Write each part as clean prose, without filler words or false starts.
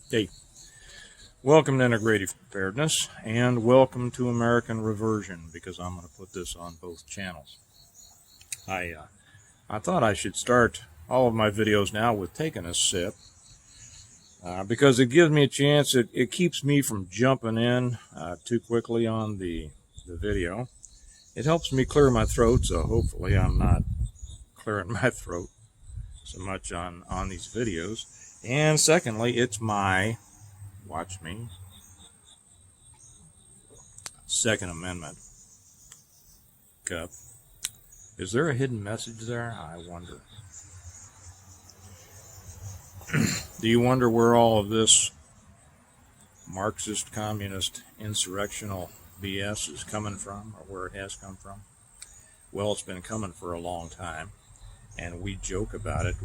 Hey, welcome to Integrative Preparedness, and welcome to American Reversion, because I'm going to put this on both channels. I thought I should start all of my videos now with taking a sip, because it gives me a chance. It keeps me from jumping in too quickly on the video. It helps me clear my throat, so hopefully I'm not clearing my throat so much on these videos. And secondly, it's my, watch me, Second Amendment cup. Is there a hidden message there? I wonder. Do you wonder where all of this Marxist, communist, insurrectional BS is coming from, or where it has come from? Well, it's been coming for a long time, and we joke about it.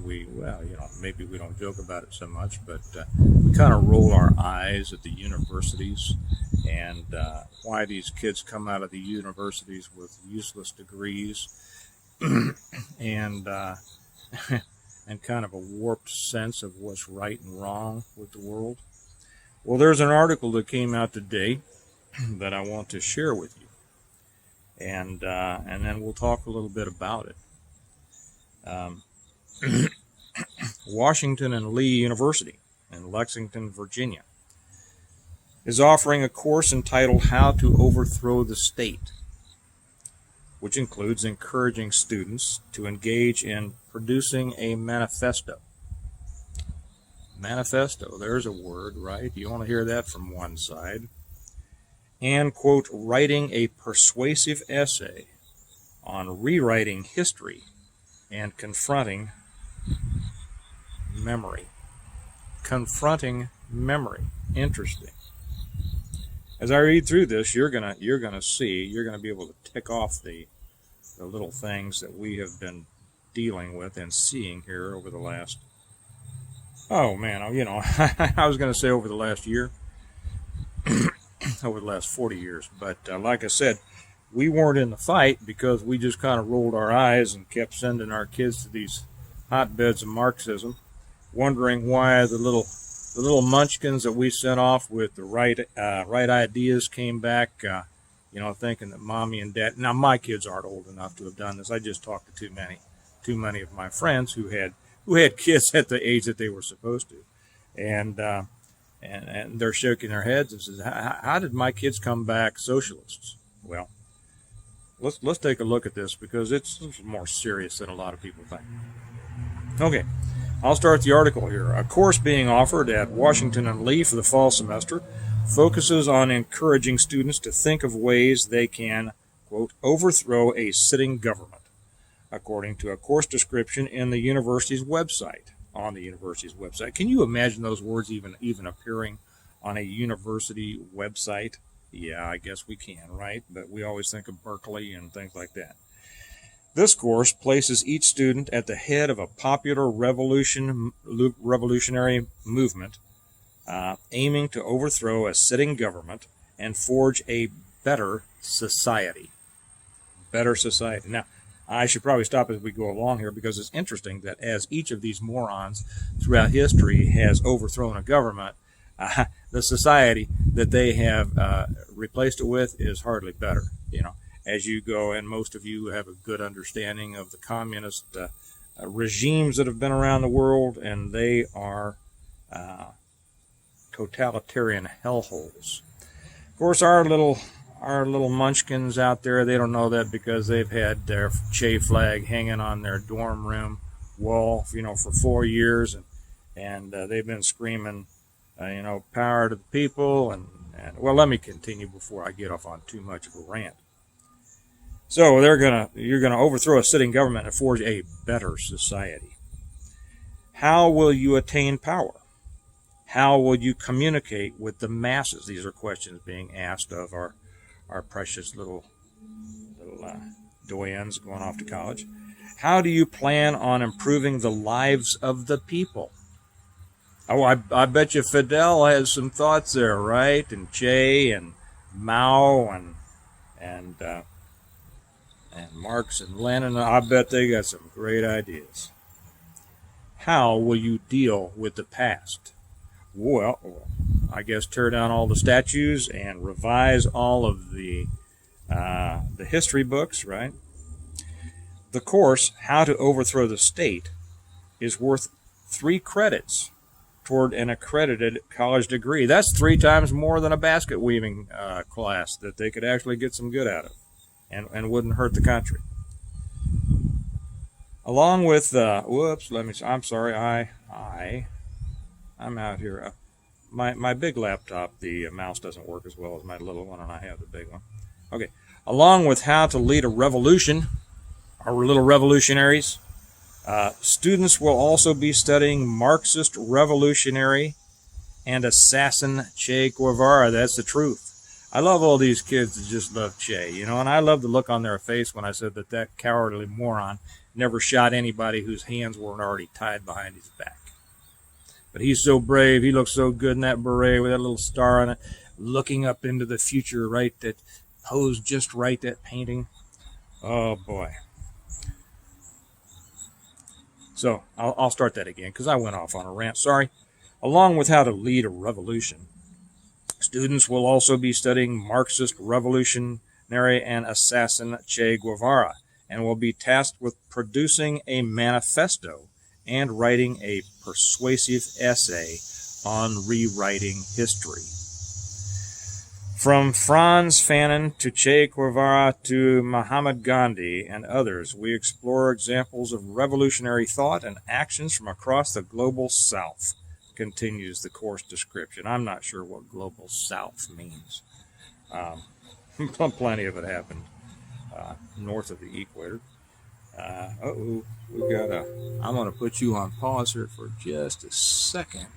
Maybe we don't joke about it so much, but we kind of roll our eyes at the universities and why these kids come out of the universities with useless degrees and and kind of a warped sense of what's right and wrong with the world. Well, there's an article that came out today that I want to share with you, and then we'll talk a little bit about it. Washington and Lee University in Lexington, Virginia, is offering a course entitled How to Overthrow the State, which includes encouraging students to engage in producing a manifesto. Manifesto, there's a word, right? You want to hear that from one side. And, quote, writing a persuasive essay on rewriting history and confronting memory. Confronting memory. Interesting. As I read through this, you're gonna be able to tick off the little things that we have been dealing with and seeing here over the last, I was gonna say over the last year, over the last 40 years. But like I said, we weren't in the fight because we just kind of rolled our eyes and kept sending our kids to these hotbeds of Marxism, wondering why the little munchkins that we sent off with the right ideas came back, thinking that mommy and dad. Now, my kids aren't old enough to have done this. I just talked to too many of my friends who had kids at the age that they were supposed to, and they're shaking their heads and says, "How did my kids come back socialists?" Well, let's take a look at this, because it's more serious than a lot of people think. Okay. I'll start the article here. A course being offered at Washington and Lee for the fall semester focuses on encouraging students to think of ways they can, quote, overthrow a sitting government, according to a course description in the university's website. On the university's website. Can you imagine those words even appearing on a university website? Yeah, I guess we can, right? But we always think of Berkeley and things like that. This course places each student at the head of a popular revolutionary movement aiming to overthrow a sitting government and forge a better society. Better society. Now, I should probably stop as we go along here, because it's interesting that as each of these morons throughout history has overthrown a government, the society that they have replaced it with is hardly better, As you go, and most of you have a good understanding of the communist regimes that have been around the world, and they are totalitarian hellholes. Of course, our little munchkins out there, they don't know that, because they've had their Che flag hanging on their dorm room wall, for 4 years, and they've been screaming, power to the people, and well, let me continue before I get off on too much of a rant. So you're gonna overthrow a sitting government and forge a better society. How will you attain power? How will you communicate with the masses? These are questions being asked of our precious little doyens going off to college. How do you plan on improving the lives of the people? Oh, I bet you Fidel has some thoughts there, right? And Che and Mao and Marx and Lenin, I bet they got some great ideas. How will you deal with the past? well, I guess tear down all the statues and revise all of the history books, right? The course, How to Overthrow the State, is worth 3 credits toward an accredited college degree. That's 3 times more than a basket weaving class that they could actually get some good out of, and wouldn't hurt the country. Along with, I'm sorry, I'm out here. My big laptop, the mouse doesn't work as well as my little one, and I have the big one. Okay. Along with How to Lead a Revolution, our little revolutionaries, students will also be studying Marxist revolutionary and assassin Che Guevara. That's the truth. I love all these kids that just love Che, and I love the look on their face when I said that cowardly moron never shot anybody whose hands weren't already tied behind his back. But he's so brave. He looks so good in that beret with that little star on it, looking up into the future, right? That posed just right, that painting. Oh, boy. So I'll start that again because I went off on a rant. Sorry. Along with How to Lead a Revolution, students will also be studying Marxist revolutionary and assassin Che Guevara, and will be tasked with producing a manifesto and writing a persuasive essay on rewriting history. From Franz Fanon to Che Guevara to Mahatma Gandhi and others, we explore examples of revolutionary thought and actions from across the global South, continues the course description. I'm not sure what global South means. Plenty of it happened north of the equator. I'm going to put you on pause here for just a second.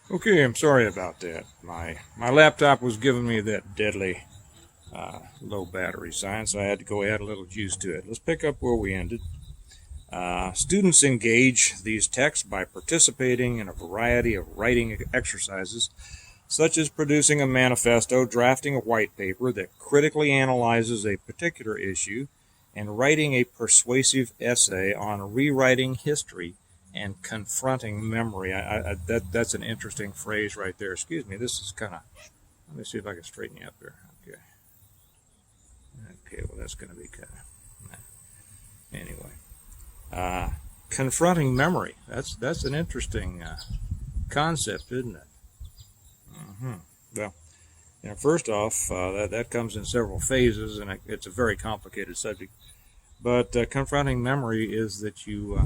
Okay, I'm sorry about that. My laptop was giving me that deadly low battery sign, so I had to go add a little juice to it. Let's pick up where we ended. Students engage these texts by participating in a variety of writing exercises, such as producing a manifesto, drafting a white paper that critically analyzes a particular issue, and writing a persuasive essay on rewriting history and confronting memory. That's an interesting phrase right there. Excuse me, this is kind of, let me see if I can straighten you up here. Okay, well that's going to be kind of, anyway. Confronting memory, that's an interesting concept, isn't it? Well, first off, that comes in several phases, and it's a very complicated subject. But confronting memory is that you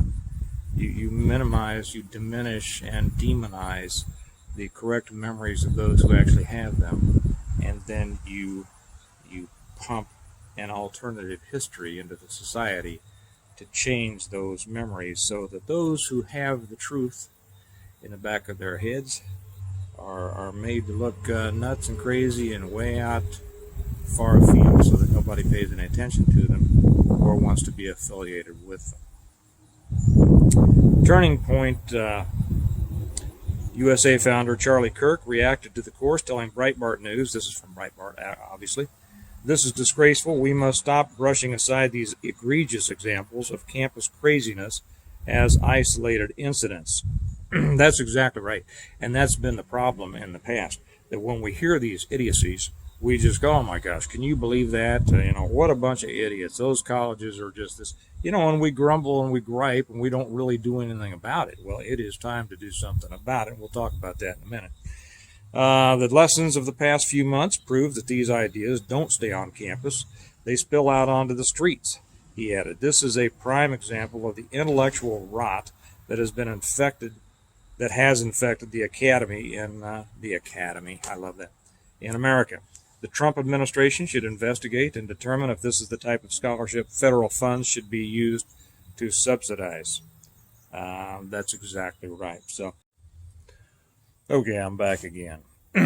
minimize, you diminish, and demonize the correct memories of those who actually have them, and then you pump an alternative history into the society to change those memories so that those who have the truth in the back of their heads are made to look nuts and crazy and way out far afield so that nobody pays any attention to them or wants to be affiliated with them. Turning point, USA founder Charlie Kirk reacted to the course, telling Breitbart News, this is from Breitbart obviously, "This is disgraceful. We must stop brushing aside these egregious examples of campus craziness as isolated incidents." That's exactly right. And that's been the problem in the past, that when we hear these idiocies, we just go, oh my gosh, can you believe that? What a bunch of idiots. Those colleges are just this, and we grumble and we gripe and we don't really do anything about it. Well, it is time to do something about it. We'll talk about that in a minute. The lessons of the past few months prove that these ideas don't stay on campus. They spill out onto the streets, he added. This is a prime example of the intellectual rot that has infected the academy I love that, in America. The Trump administration should investigate and determine if this is the type of scholarship federal funds should be used to subsidize. That's exactly right. So, okay, I'm back again.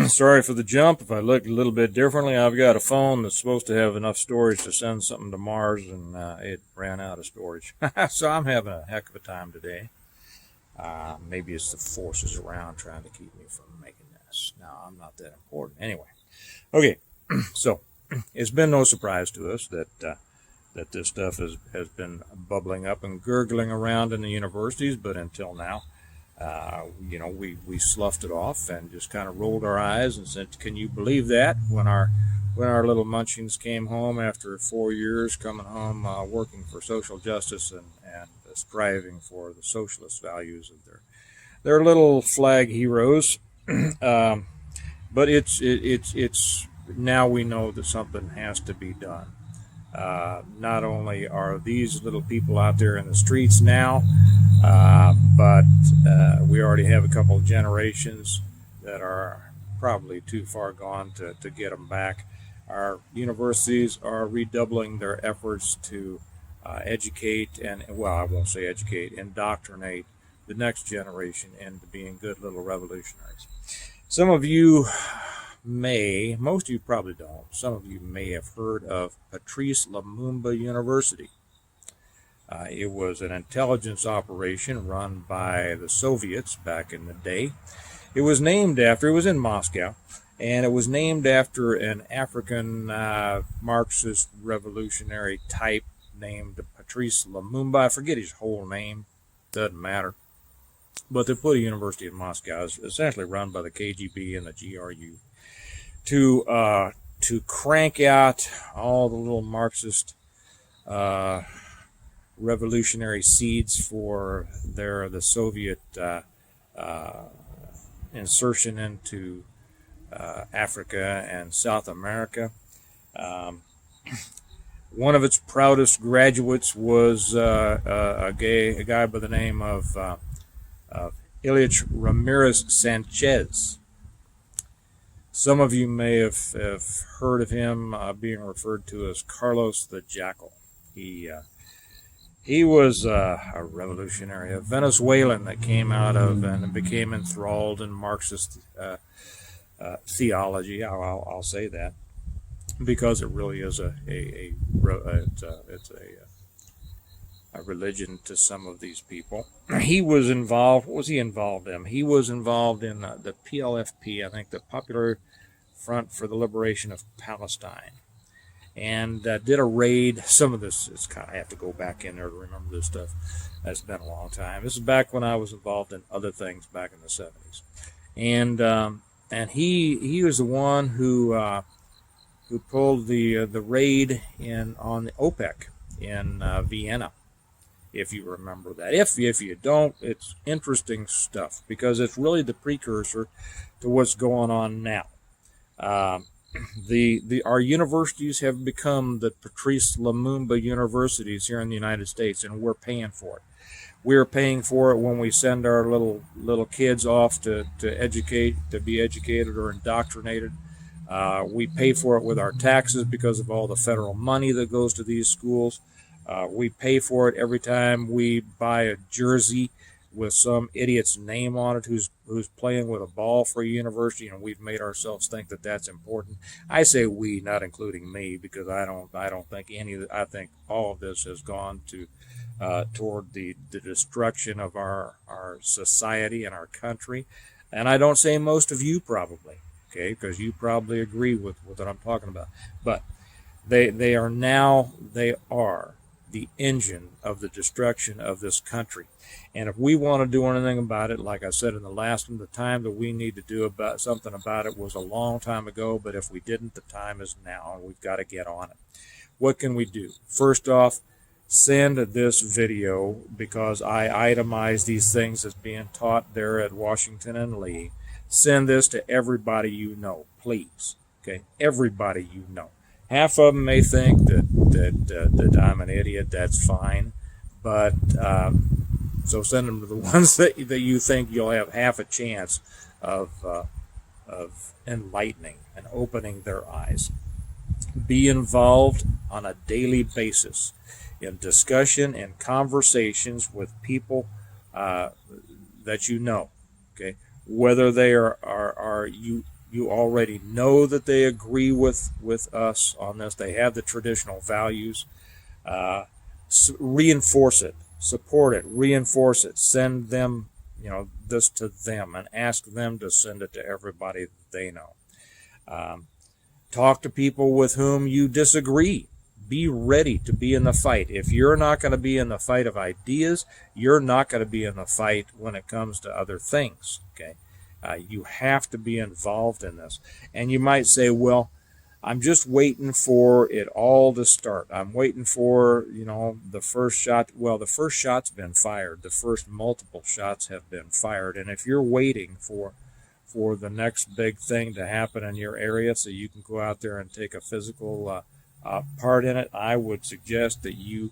Sorry for the jump. If I look a little bit differently, I've got a phone that's supposed to have enough storage to send something to Mars, and it ran out of storage. So I'm having a heck of a time today. Maybe it's the forces around trying to keep me from making this. No, I'm not that important. Anyway, okay, so it's been no surprise to us that this stuff has been bubbling up and gurgling around in the universities, but until now, We sloughed it off and just kind of rolled our eyes and said, "Can you believe that?" When our little munchkins came home after 4 years, coming home working for social justice and striving for the socialist values of their little flag heroes. um, but it's now we know that something has to be done. Not only are these little people out there in the streets now, but we already have a couple of generations that are probably too far gone to get them back. Our universities are redoubling their efforts to educate well, I won't say educate, indoctrinate the next generation into being good little revolutionaries. Some of you most of you probably don't. Some of you may have heard of Patrice Lumumba University. It was an intelligence operation run by the Soviets back in the day. It was in Moscow, and it was named after an African Marxist revolutionary type named Patrice Lumumba. I forget his whole name, doesn't matter. But they put a university in Moscow. It's essentially run by the KGB and the GRU to crank out all the little Marxist revolutionary seeds for the Soviet insertion into Africa and South America. One of its proudest graduates was a guy by the name of Ilyich Ramirez Sanchez. Some of you may have heard of him being referred to as Carlos the Jackal. He was a revolutionary, a Venezuelan that came out of and became enthralled in Marxist theology. I'll say that because it really is a religion to some of these people. He was involved. What was he involved in? He was involved in the PLFP, I think, the Popular Front for the Liberation of Palestine, and did a raid. Some of this is I have to go back in there to remember this stuff. That's been a long time. This is back when I was involved in other things back in the 70s, and he was the one who pulled the raid on the OPEC in Vienna. If you remember that. If you don't, it's interesting stuff because it's really the precursor to what's going on now. Our universities have become the Patrice Lumumba universities here in the United States, and we're paying for it. We're paying for it when we send our little kids off to be educated or indoctrinated. We pay for it with our taxes because of all the federal money that goes to these schools. We pay for it every time we buy a jersey with some idiot's name on it who's playing with a ball for a university, and we've made ourselves think that that's important. I say we, not including me, because I don't think I think all of this has gone toward the destruction of our society and our country. And I don't say most of you probably, okay, because you probably agree with what I'm talking about. But they are the engine of the destruction of this country. And if we want to do anything about it, like I said in the last one, the time that we need to do something about it was a long time ago, but if we didn't, the time is now, and we've got to get on it. What can we do? First off, send this video, because I itemize these things as being taught there at Washington and Lee. Send this to everybody you know, please. Okay, everybody you know. Half of them may think that I'm an idiot. That's fine, but so send them to the ones that you think you'll have half a chance of enlightening and opening their eyes. Be involved on a daily basis in discussion and conversations with people that you know. Okay, whether they are you already know that they agree with us on this. They have the traditional values. Reinforce it, support it, reinforce it. Send them, this to them, and ask them to send it to everybody that they know. Talk to people with whom you disagree, Be ready to be in the fight. If you're not going to be in the fight of ideas, you're not going to be in the fight when it comes to other things. Okay, you have to be involved in this. And you might say, well, I'm just waiting for it all to start. I'm waiting for, the first shot. Well, the first shot's been fired. The first multiple shots have been fired. And if you're waiting for the next big thing to happen in your area so you can go out there and take a physical part in it, I would suggest that you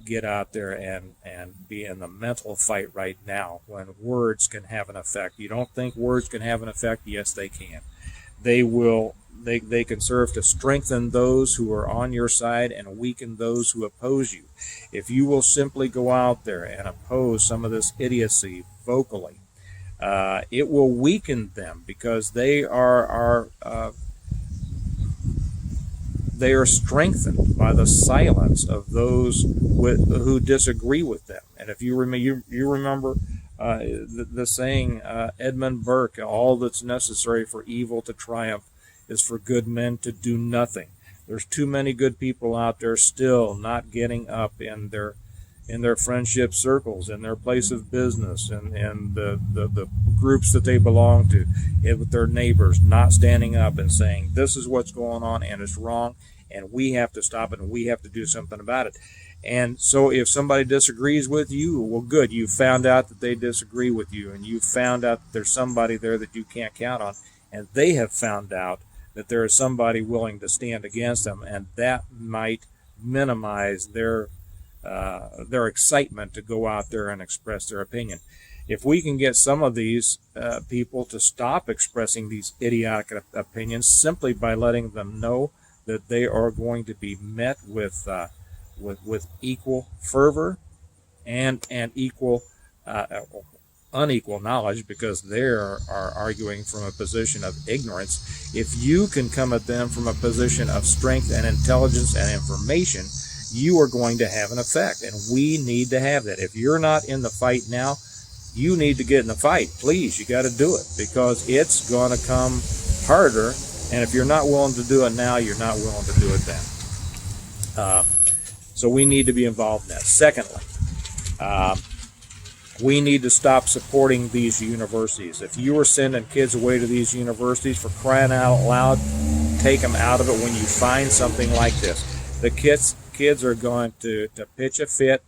get out there and be in the mental fight right now when words can have an effect. You don't think words can have an effect? Yes, they can. They will. They can serve to strengthen those who are on your side and weaken those who oppose you. If you will simply go out there and oppose some of this idiocy vocally, it will weaken them because they are strengthened by the silence of those who disagree with them. And if you remember the saying, Edmund Burke, all that's necessary for evil to triumph is for good men to do nothing. There's too many good people out there still not getting up in their friendship circles, in their place of business, and the groups that they belong to, with their neighbors, not standing up and saying, this is what's going on and it's wrong and we have to stop it and we have to do something about it. And so if somebody disagrees with you, well, good, you found out that they disagree with you, and you found out that there's somebody there that you can't count on, and they have found out that there is somebody willing to stand against them, and that might minimize their excitement to go out there and express their opinion. If we can get some of these people to stop expressing these idiotic opinions simply by letting them know that they are going to be met with equal fervor and equal unequal knowledge, because they are arguing from a position of ignorance. If you can come at them from a position of strength and intelligence and information, you are going to have an effect, and we need to have that. If you're not in the fight now, you need to get in the fight. Please, you got to do it, because it's going to come harder, and if you're not willing to do it now, you're not willing to do it then. So we need to be involved in that. Secondly, we need to stop supporting these universities. If you are sending kids away to these universities, for crying out loud, take them out of it when you find something like this. The kids are going to pitch a fit.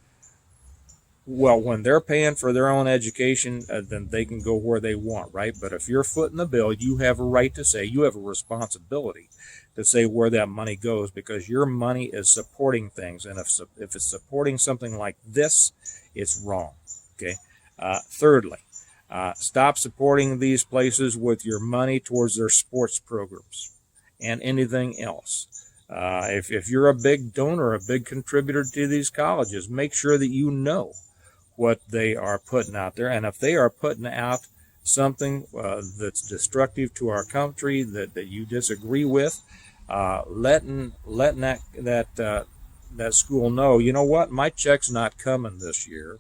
Well, when they're paying for their own education, then they can go where they want, right? But if you're footing the bill, you have a right to say, you have a responsibility to say where that money goes, because your money is supporting things. And if it's supporting something like this, it's wrong. Okay. Thirdly, stop supporting these places with your money towards their sports programs and anything else. If you're a big donor, a big contributor to these colleges, make sure that you know what they are putting out there. And if they are putting out something that's destructive to our country, that you disagree with, letting that school know, you know what, my check's not coming this year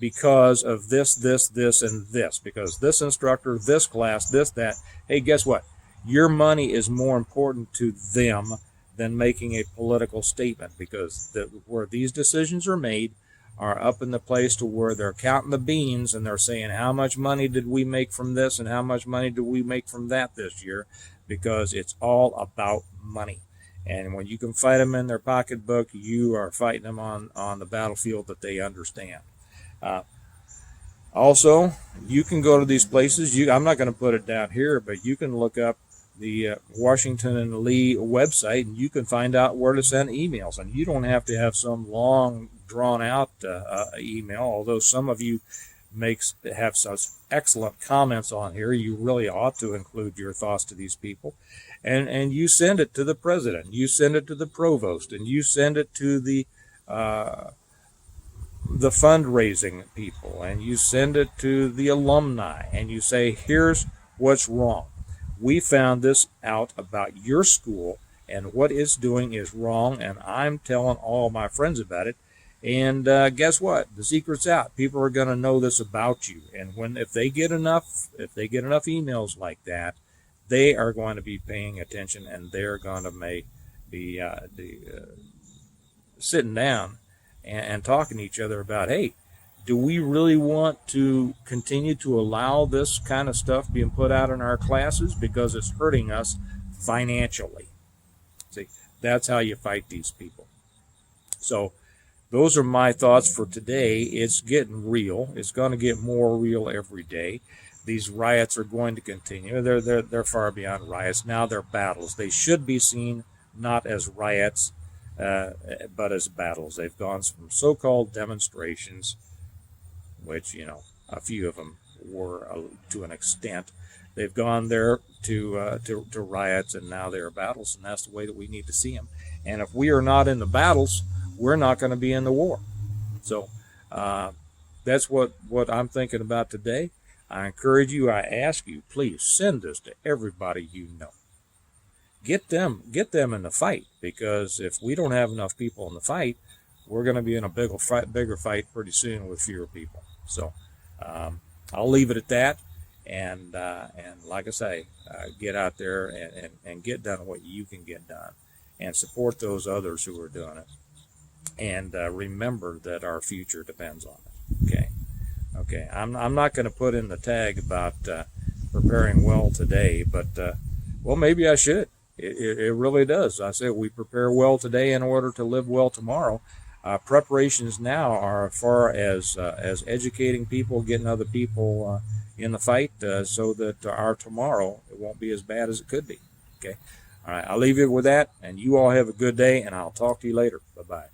because of this, and this, because this instructor, this class, this, that. Hey, guess what? Your money is more important to them than making a political statement, because where these decisions are made are up in the place to where they're counting the beans and they're saying, how much money did we make from this and how much money did we make from that this year, because it's all about money. And when you can fight them in their pocketbook, you are fighting them on the battlefield that they understand. Also, you can go to these places. I'm not going to put it down here, but you can look up the Washington and Lee website, and you can find out where to send emails. And you don't have to have some long, drawn-out email, although some of you have such excellent comments on here. You really ought to include your thoughts to these people. And you send it to the president, you send it to the provost, and you send it to the fundraising people, and you send it to the alumni, and you say, here's what's wrong. We found this out about your school, and what it's doing is wrong, and I'm telling all my friends about it. And guess what? The secret's out. People are going to know this about you. And if they get enough emails like that, they are going to be paying attention, and they're going to sitting down and talking to each other about, hey, do we really want to continue to allow this kind of stuff being put out in our classes because it's hurting us financially? See, that's how you fight these people. So those are my thoughts for today. It's getting real. It's going to get more real every day. These riots are going to continue. They're far beyond riots. Now they're battles. They should be seen not as riots, but as battles. They've gone from so-called demonstrations, which, a few of them were to an extent. They've gone there to riots, and now they're battles, and that's the way that we need to see them. And if we are not in the battles, we're not going to be in the war. So that's what I'm thinking about today. I encourage you, I ask you, please send this to everybody you know. Get them in the fight, because if we don't have enough people in the fight, we're going to be in a bigger fight pretty soon with fewer people. So I'll leave it at that, and like I say, get out there and get done what you can get done, and support those others who are doing it, and remember that our future depends on it. Okay. I'm not going to put in the tag about preparing well today, but well, maybe I should. It really does. I say we prepare well today in order to live well tomorrow. Preparations now are as far as educating people, getting other people in the fight, so that our tomorrow, it won't be as bad as it could be. Okay. All right. I'll leave you with that, and you all have a good day, and I'll talk to you later. Bye-bye.